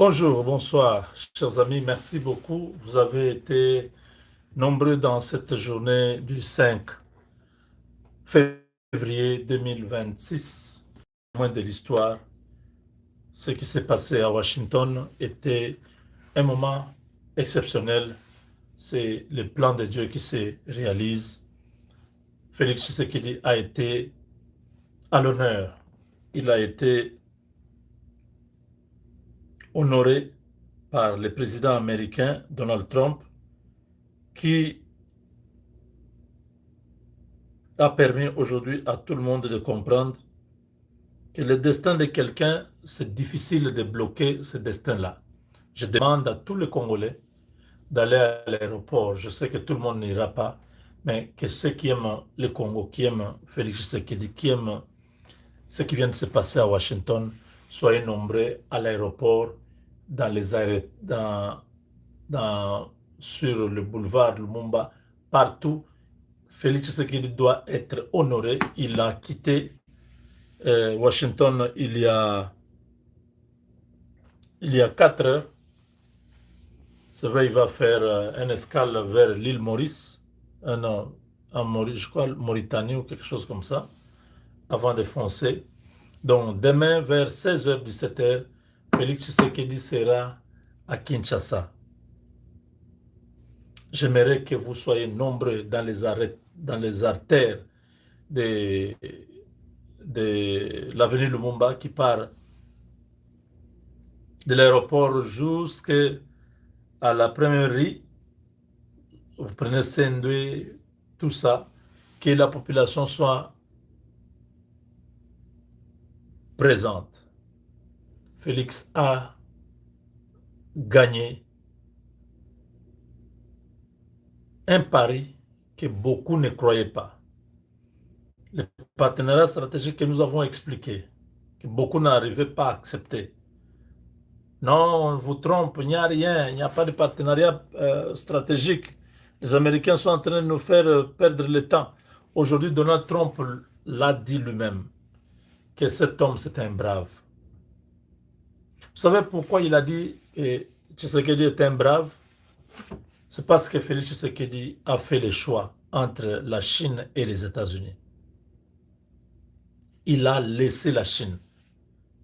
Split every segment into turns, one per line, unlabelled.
Bonjour, bonsoir, chers amis. Merci beaucoup. Vous avez été nombreux dans cette journée du 5 février 2026. Moins de l'histoire, ce qui s'est passé à Washington était un moment exceptionnel. C'est le plan de Dieu qui se réalise. Félix Tshisekedi a été à l'honneur. Il a été honoré par le président américain Donald Trump qui a permis aujourd'hui à tout le monde de comprendre que le destin de quelqu'un, c'est difficile de bloquer ce destin-là. Je demande à tous les Congolais d'aller à l'aéroport. Je sais que tout le monde n'ira pas, mais que ceux qui aiment le Congo, qui aiment Félix Tshisekedi, qui aiment ce qui vient de se passer à Washington, soyez nombreux à l'aéroport, dans les sur le boulevard Lumumba, partout. Félix Tshisekedi doit être honoré. Il a quitté Washington il y a 4 heures. C'est vrai, il va faire une escale vers l'île Maurice, non, en Maurice, je crois, Mauritanie ou quelque chose comme ça, avant de foncer. Donc, demain, vers 16 h 17 h, Félix Tshisekedi sera à Kinshasa. J'aimerais que vous soyez nombreux dans les artères de, de l'avenue Lumumba qui part de l'aéroport jusqu'à la première rue. Vous prenez Saint-Doué, tout ça, que la population soit présente. Félix a gagné un pari que beaucoup ne croyaient pas. Le partenariat stratégique que nous avons expliqué, que beaucoup n'arrivaient pas à accepter. Non, on vous trompe, il n'y a rien, il n'y a pas de partenariat stratégique. Les Américains sont en train de nous faire perdre le temps. Aujourd'hui, Donald Trump l'a dit lui-même, que cet homme, c'est un brave. Vous savez pourquoi il a dit que Tshisekedi est un brave? C'est parce que Félix Tshisekedi a fait le choix entre la Chine et les États-Unis. Il a laissé la Chine.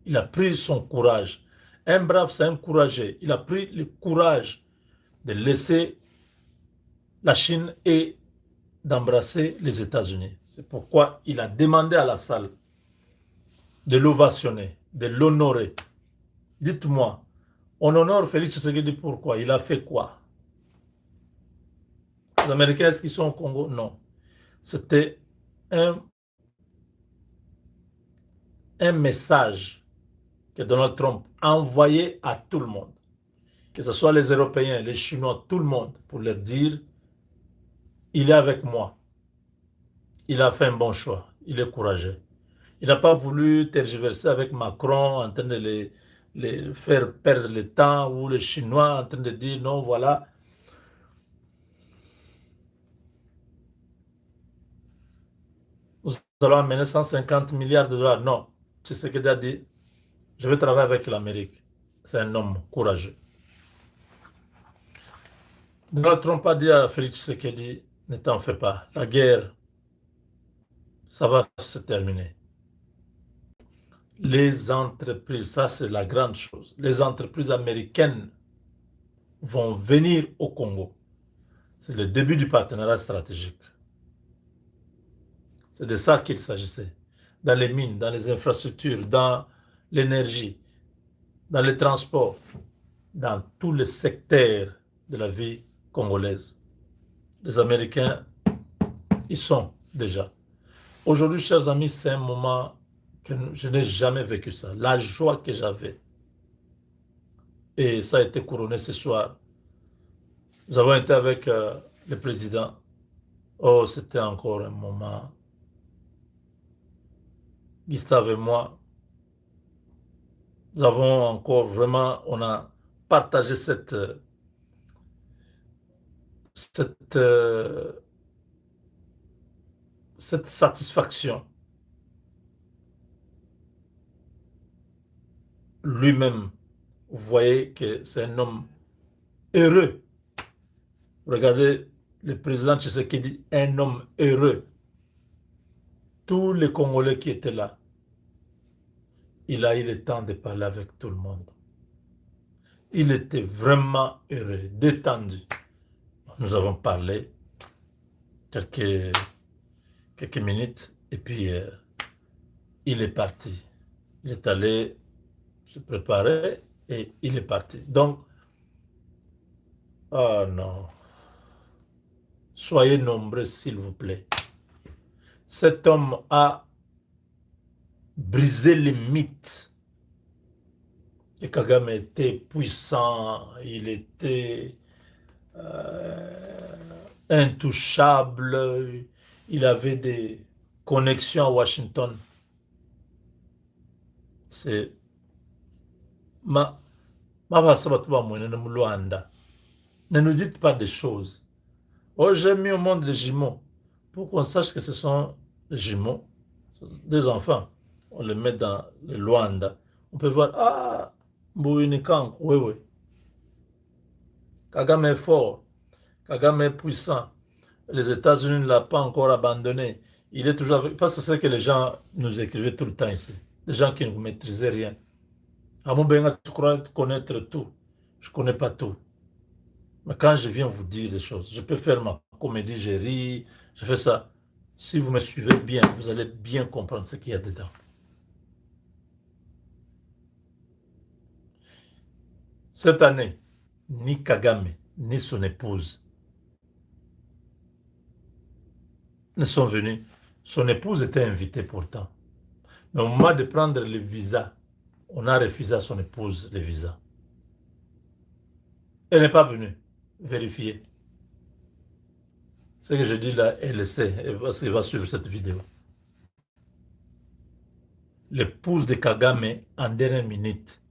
Il a pris son courage. Un brave, c'est un courageux. Il a pris le courage de laisser la Chine et d'embrasser les États-Unis. C'est pourquoi il a demandé à la salle de l'ovationner, de l'honorer. Dites-moi, on honore Félix Tshisekedi pourquoi? Il a fait quoi? Les Américains, est-ce qu'ils sont au Congo? Non. C'était un, un message que Donald Trump a envoyé à tout le monde, que ce soit les Européens, les Chinois, tout le monde, pour leur dire, il est avec moi. Il a fait un bon choix. Il est courageux. Il n'a pas voulu tergiverser avec Macron en train de les faire perdre le temps ou les Chinois en train de dire non, voilà, nous allons amener 150 milliards de dollars. Non, c'est ce qu'il a dit. Je vais travailler avec l'Amérique. C'est un homme courageux. Donald Trump a dit à Félix Tshisekedi, ne t'en fais pas, la guerre, ça va se terminer. Les entreprises, ça c'est la grande chose, les entreprises américaines vont venir au Congo. C'est le début du partenariat stratégique. C'est de ça qu'il s'agissait. Dans les mines, dans les infrastructures, dans l'énergie, dans les transports, dans tous les secteurs de la vie congolaise. Les Américains y sont déjà. Aujourd'hui, chers amis, c'est un moment que je n'ai jamais vécu ça. La joie que j'avais. Et ça a été couronné ce soir. Nous avons été avec le président. Oh, c'était encore un moment. Gustave et moi, nous avons encore vraiment, on a partagé cette, euh, cette satisfaction. Lui-même vous voyez que c'est un homme heureux. Regardez le président Tshisekedi, un homme heureux. Tous les Congolais qui étaient là, il a eu le temps de parler avec tout le monde. Il était vraiment heureux, détendu. Nous avons parlé quelques minutes et puis il est parti. Il est allé se préparer et il est parti. Donc, oh non, soyez nombreux s'il vous plaît. Cet homme a brisé les mythes. Et Kagame était puissant, il était intouchable, il avait des connexions à Washington. C'est ma ne nous dites pas des choses. Oh, j'ai mis au monde les jumeaux pour qu'on sache que ce sont des jumeaux, des enfants. On les met dans le Luanda. On peut voir, ah, Mbouinikan, oui, oui. Kagame est fort, Kagame est puissant. Les États-Unis ne l'ont pas encore abandonné. Il est toujours avec... Parce que c'est ce que les gens nous écrivaient tout le temps ici. Des gens qui ne maîtrisaient rien. Benga, tu crois connaître tout. Je ne connais pas tout. Mais quand je viens vous dire des choses, je peux faire ma comédie, je ris, je fais ça. Si vous me suivez bien, vous allez bien comprendre ce qu'il y a dedans. Cette année, ni Kagame, ni son épouse ne sont venus. Son épouse était invitée pourtant. Mais au moment de prendre le visa, on a refusé à son épouse le visa. Elle n'est pas venue vérifier. Ce que je dis là, elle le sait, parce qu'elle va suivre cette vidéo. L'épouse de Kagame, en dernière minute,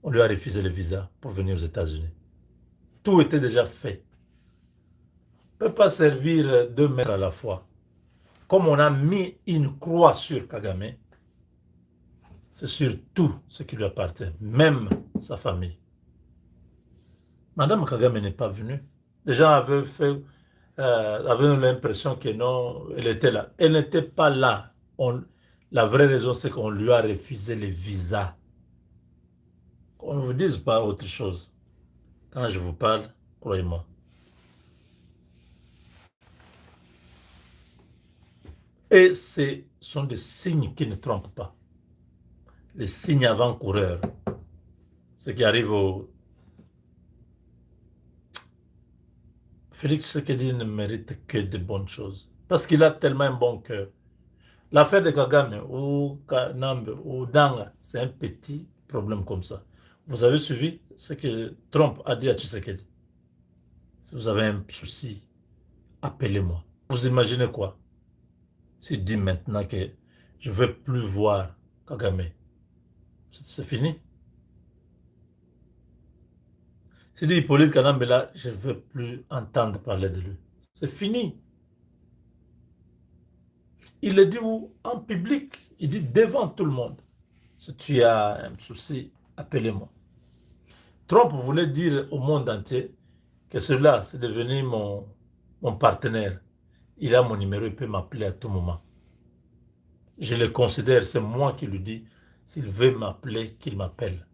on lui a refusé le visa pour venir aux États-Unis. Tout était déjà fait. On ne peut pas servir 2 maîtres à la fois. Comme on a mis une croix sur Kagame, c'est sur tout ce qui lui appartient, même sa famille. Madame Kagame n'est pas venue. Les gens avaient l'impression que non, elle était là. Elle n'était pas là. La vraie raison, c'est qu'on lui a refusé les visas. On ne vous dise pas autre chose. Quand je vous parle, croyez-moi. Et ce sont des signes qui ne trompent pas. Les signes avant-coureurs. Ce qui arrive au... Félix Tshisekedi ne mérite que de bonnes choses. Parce qu'il a tellement un bon cœur. L'affaire de Kagame ou Kanambe ou Danga, c'est un petit problème comme ça. Vous avez suivi ce que Trump a dit à Tshisekedi. Si vous avez un souci, appelez-moi. Vous imaginez quoi? S'il dit maintenant que je ne veux plus voir Kagame, c'est fini. S'il dit Hippolyte Kanambe là, je ne veux plus entendre parler de lui. C'est fini. Il le dit où? En public. Il dit devant tout le monde. Si tu as un souci, appelez-moi. Trump voulait dire au monde entier que cela, c'est devenu mon partenaire. Il a mon numéro, il peut m'appeler à tout moment. Je le considère, c'est moi qui lui dis, s'il veut m'appeler, qu'il m'appelle.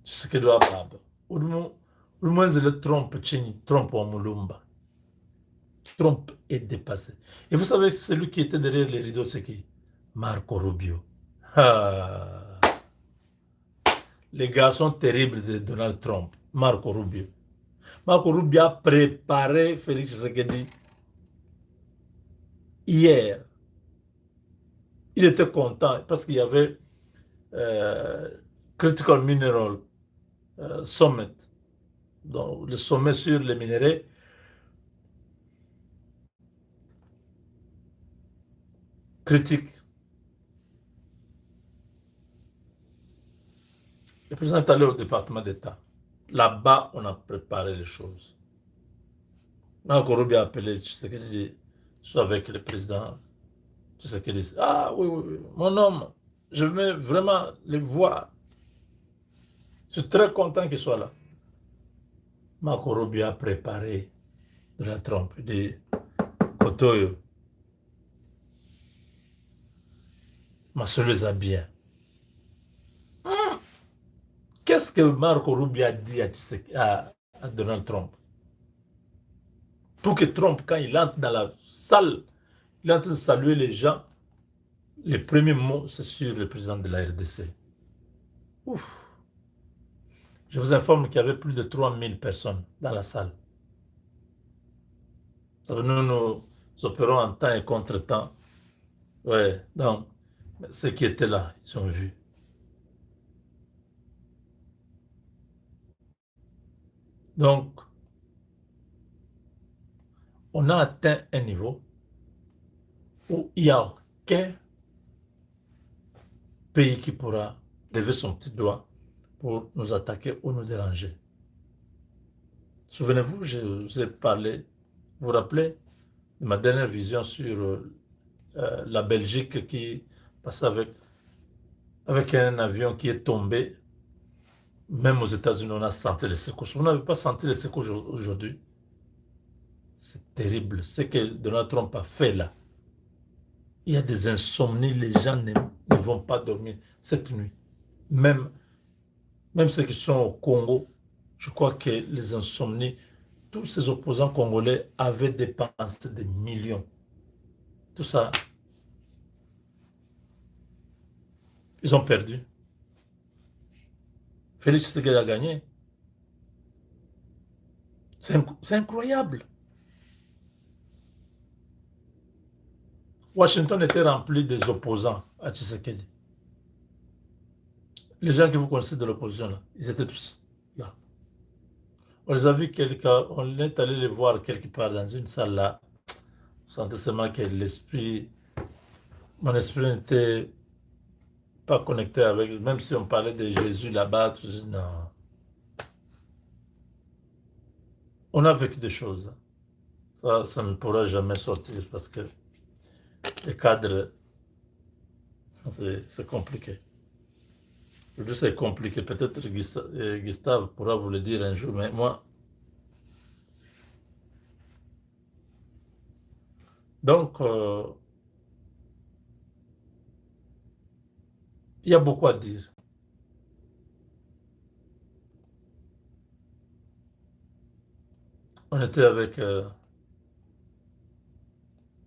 C'est ce que doit avoir. Au moins, je le trompe, Trump au Moulumba. Trump est dépassé. Et vous savez, celui qui était derrière les rideaux, c'est qui? Marco Rubio. Ah, les garçons terribles de Donald Trump. Marco Rubio. Marco Rubio a préparé Félix Tshisekedi hier. Il était content parce qu'il y avait Critical Mineral Summit, donc le sommet sur les minéraux. Critique. Le président est allé au département d'État. Là-bas, on a préparé les choses. Marco Rubio a appelé Tshisekedi, dit, je suis avec le président Tshisekedi. Ah oui, oui, oui, mon homme, Je veux vraiment les voir. Je suis très content qu'ils soient là. Marco Rubio a préparé Donald Trump. Il dit, Kotoyo, les a bien. Qu'est-ce que Marco Rubio a dit à Donald Trump? Pour que Trump, quand il entre dans la salle, il est en train de saluer les gens. Les premiers mots, c'est sur le président de la RDC. Ouf. Je vous informe qu'il y avait plus de 3000 personnes dans la salle. Nous opérons en temps et contre-temps. Ouais, donc, ceux qui étaient là, ils ont vu. Donc, on a atteint un niveau où il n'y a aucun pays qui pourra lever son petit doigt pour nous attaquer ou nous déranger. Souvenez-vous, je vous ai parlé, vous vous rappelez, de ma dernière vision sur la Belgique qui passait avec un avion qui est tombé. Même aux États-Unis, on a senti les secousses. Vous n'avez pas senti les secousses aujourd'hui? C'est terrible. Ce que Donald Trump a fait là. Il y a des insomnies, les gens ne vont pas dormir cette nuit. Même, même ceux qui sont au Congo, je crois que les insomnies, tous ces opposants congolais avaient dépensé des millions. Tout ça, ils ont perdu. Félix Tshisekedi a gagné. C'est incroyable. Washington était rempli des opposants à Tshisekedi. Les gens que vous connaissez de l'opposition, là, ils étaient tous là. On les a vus, on est allé les voir quelque part dans une salle là. Je sentais seulement que mon esprit n'était pas connecté avec, même si on parlait de Jésus là-bas, tout ça, non. On a vécu des choses. Ça ne pourra jamais sortir parce que les cadres, c'est compliqué. Aujourd'hui, c'est compliqué. Peut-être Gustave pourra vous le dire un jour, mais moi. Donc, il y a beaucoup à dire. On était avec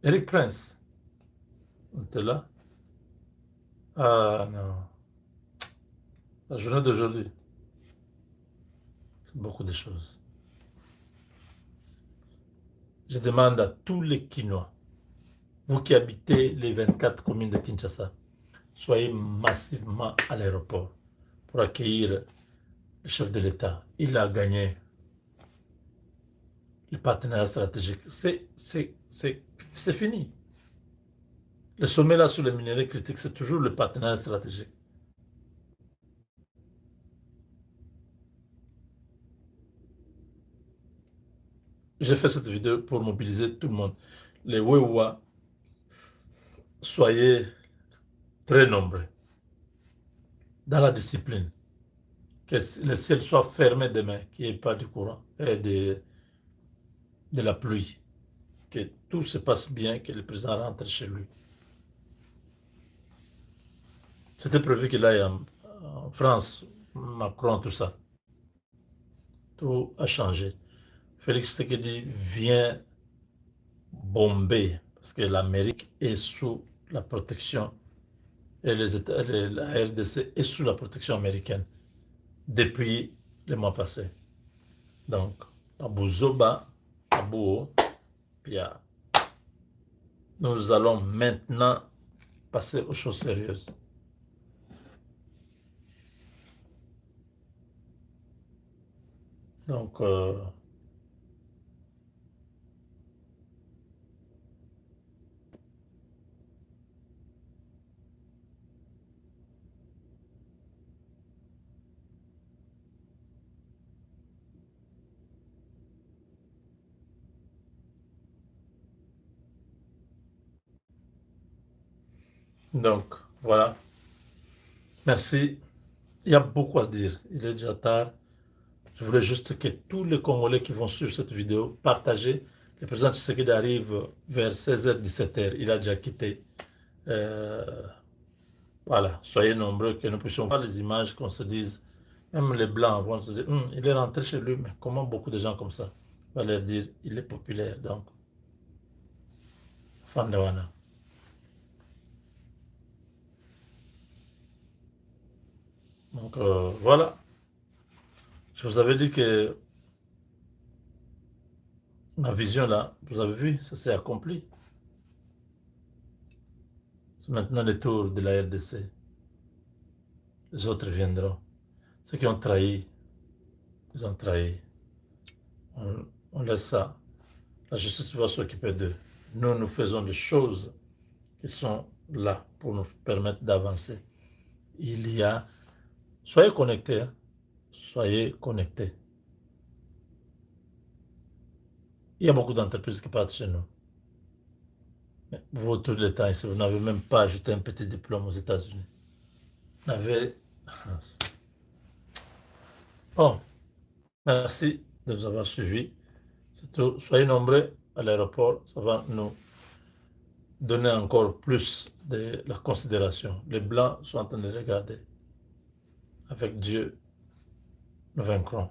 Eric Prince. On était là. Ah non, la journée d'aujourd'hui, c'est beaucoup de choses. Je demande à tous les Quinois, vous qui habitez les 24 communes de Kinshasa, soyez massivement à l'aéroport pour accueillir le chef de l'État. Il a gagné le partenariat stratégique. C'est fini. Le sommet là sur les minerais critiques, c'est toujours le partenariat stratégique. J'ai fait cette vidéo pour mobiliser tout le monde. Les Wewa, soyez très nombreux dans la discipline. Que le ciel soit fermé demain, qu'il n'y ait pas de courant et de la pluie. Que tout se passe bien, que le président rentre chez lui. C'était prévu qu'il aille en France, Macron, tout ça. Tout a changé. Félix Tshisekedi vient bomber parce que l'Amérique est sous la protection et la RDC est sous la protection américaine depuis le mois passé. Donc, Abu Zoba, Abu Pia, nous allons maintenant passer aux choses sérieuses. Donc, voilà. Merci. Il y a beaucoup à dire. Il est déjà tard. Je voulais juste que tous les Congolais qui vont suivre cette vidéo partagent. Le président Tshisekedi arrive vers 16h, 17h. Il a déjà quitté. Euh, voilà, soyez nombreux que nous puissions voir les images, qu'on se dise, même les Blancs vont se dire, il est rentré chez lui, mais comment beaucoup de gens comme ça? On va leur dire, il est populaire, donc, Fandawana. Donc, voilà. Je vous avais dit que ma vision là, vous avez vu, ça s'est accompli. C'est maintenant le tour de la RDC. Les autres viendront. Ceux qui ont trahi, ils ont trahi. On laisse ça. La justice va s'occuper d'eux. Nous, nous faisons des choses qui sont là pour nous permettre d'avancer. Il y a... Soyez connectés. Hein. Soyez connectés. Il y a beaucoup d'entreprises qui partent chez nous. Mais vous, tout le temps ici, vous n'avez même pas ajouté un petit diplôme aux États-Unis. Vous n'avez... Bon, merci de nous avoir suivis. Surtout, soyez nombreux à l'aéroport. Ça va nous donner encore plus de la considération. Les Blancs sont en train de regarder. Avec Dieu, nous vaincrons.